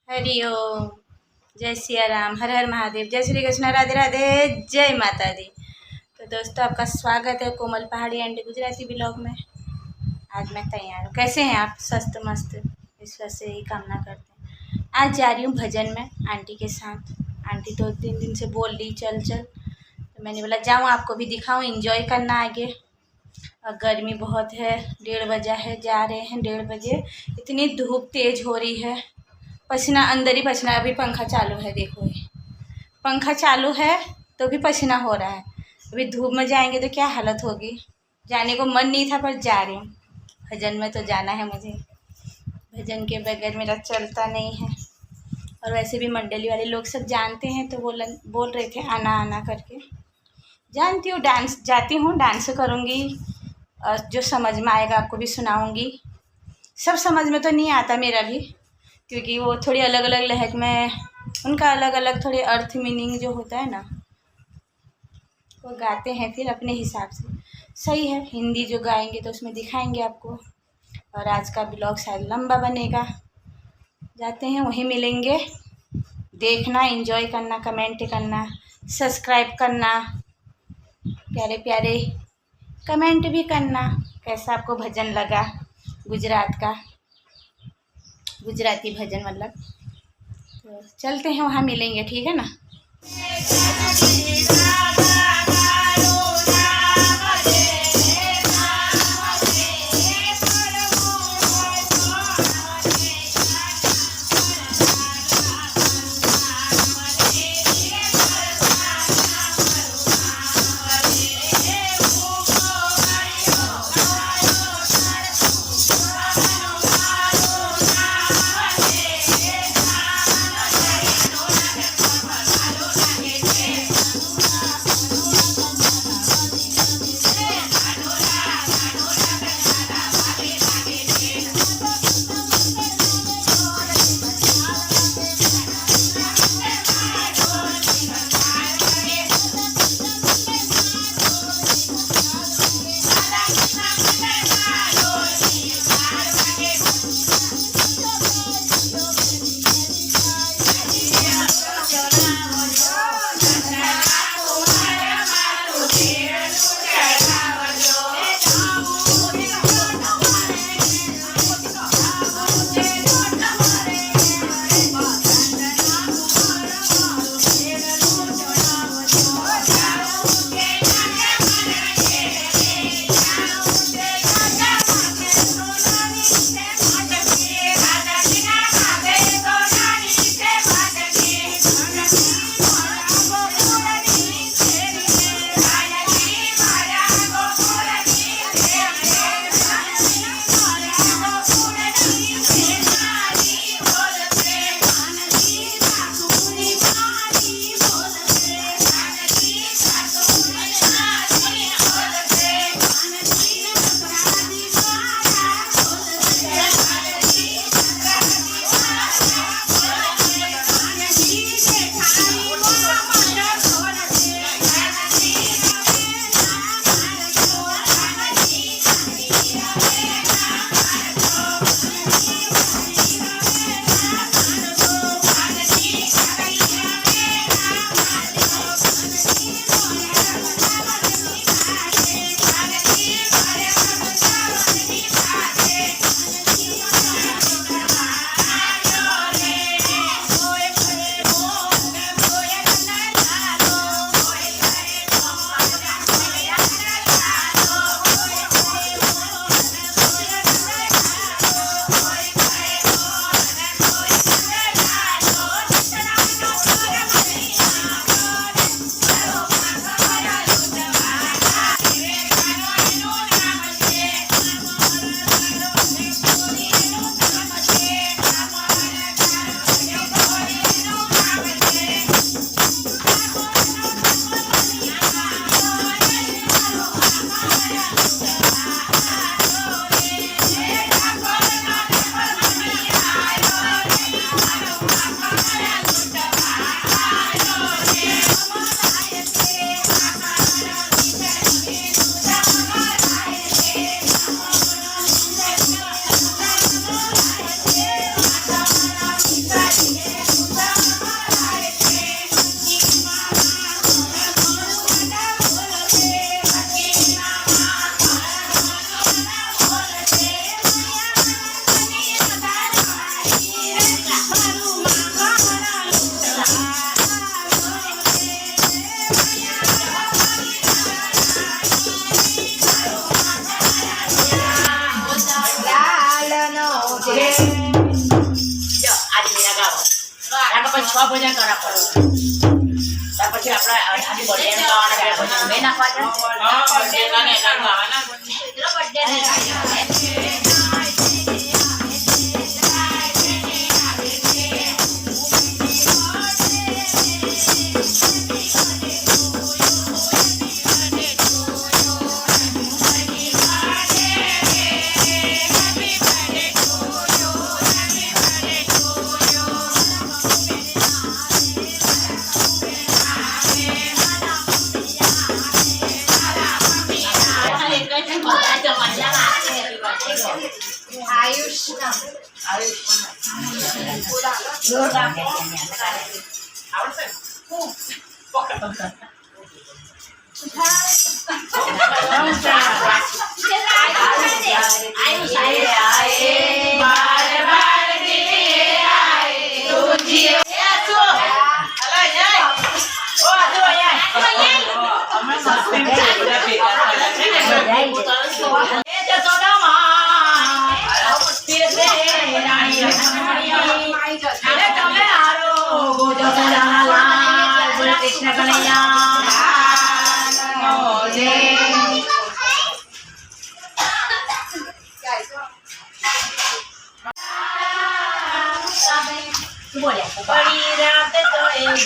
हरि ओम। जय सिया राम, हर हर महादेव, जय श्री कृष्ण, राधे राधे, जय माता दी। तो दोस्तों, आपका स्वागत है कोमल पहाड़ी एंड गुजराती ब्लॉग में। आज मैं तैयार हूँ। कैसे हैं आप? स्वस्थ मस्त, ईश्वर से ही कामना करते हैं। आज जा रही हूँ भजन में आंटी के साथ। आंटी तो 3 दिन से बोल रही चल चल, तो मैंने बोला जाऊँ, आपको भी दिखाऊँ, इंजॉय करना आगे। और गर्मी बहुत है, 1:30 बजा है, जा रहे हैं 1:30 बजे। इतनी धूप तेज हो रही है, पसीना अंदर ही पसीना। अभी पंखा चालू है, देखो ये पंखा चालू है तो भी पसीना हो रहा है। अभी धूप में जाएंगे तो क्या हालत होगी। जाने को मन नहीं था पर जा रही हूँ। भजन में तो जाना है मुझे, भजन के बगैर मेरा चलता नहीं है। और वैसे भी मंडली वाले लोग सब जानते हैं, तो बोल रहे थे आना आना करके। जानती हूँ, डांस जाती हूँ, डांस करूँगी और जो समझ में आएगा आपको भी सुनाऊँगी। सब समझ में तो नहीं आता मेरा भी, क्योंकि वो थोड़ी अलग अलग लहज में, उनका अलग अलग थोड़े अर्थ मीनिंग जो होता है ना, वो गाते हैं फिर अपने हिसाब से। सही है, हिंदी जो गाएंगे तो उसमें दिखाएंगे आपको। और आज का ब्लॉग शायद लंबा बनेगा। जाते हैं, वहीं मिलेंगे। देखना, एंजॉय करना, कमेंट करना, सब्सक्राइब करना, प्यारे प्यारे कमेंट भी करना। कैसा आपको भजन लगा, गुजरात का गुजराती भजन मतलब। तो चलते हैं, वहाँ मिलेंगे, ठीक है ना। ભજન કરા પડે ત્યાર પછી આપણે આજે બર્થડે ગાવાના ભજન મેં નાખવા છે બર્થડે ગાવાના कृष्ण कन्हैया बड़ी रात तो एक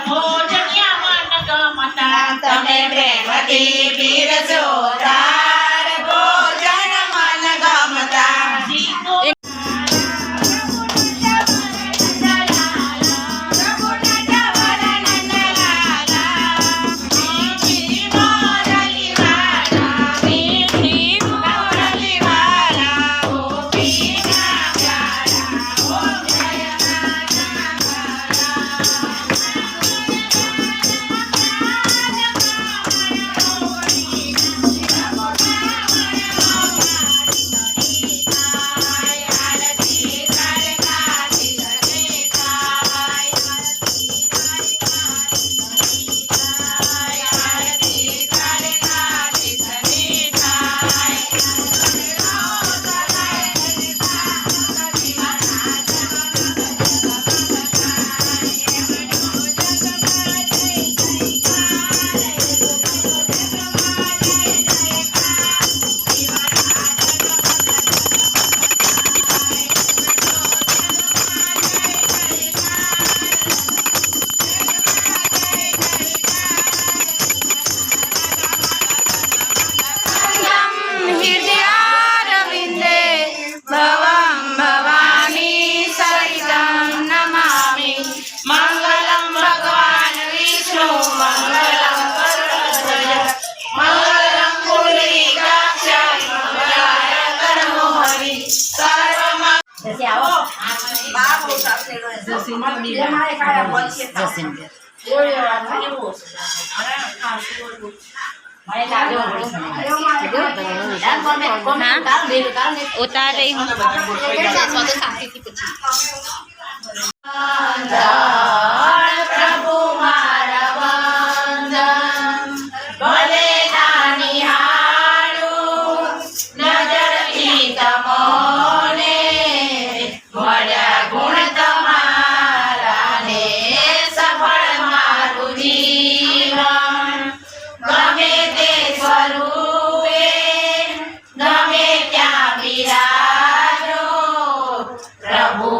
भोजनिया मन गमता तमे प्रेमती पीरसो तार भोजन मन गमता उतार रही हूँ प्रभु मारा वंदन भले नानी हारू नजर की तमोने बड़ा गुण तमारा ने सफल मारू जीवन गमे ते स्वरूपे गमे त्या विराजो प्रभु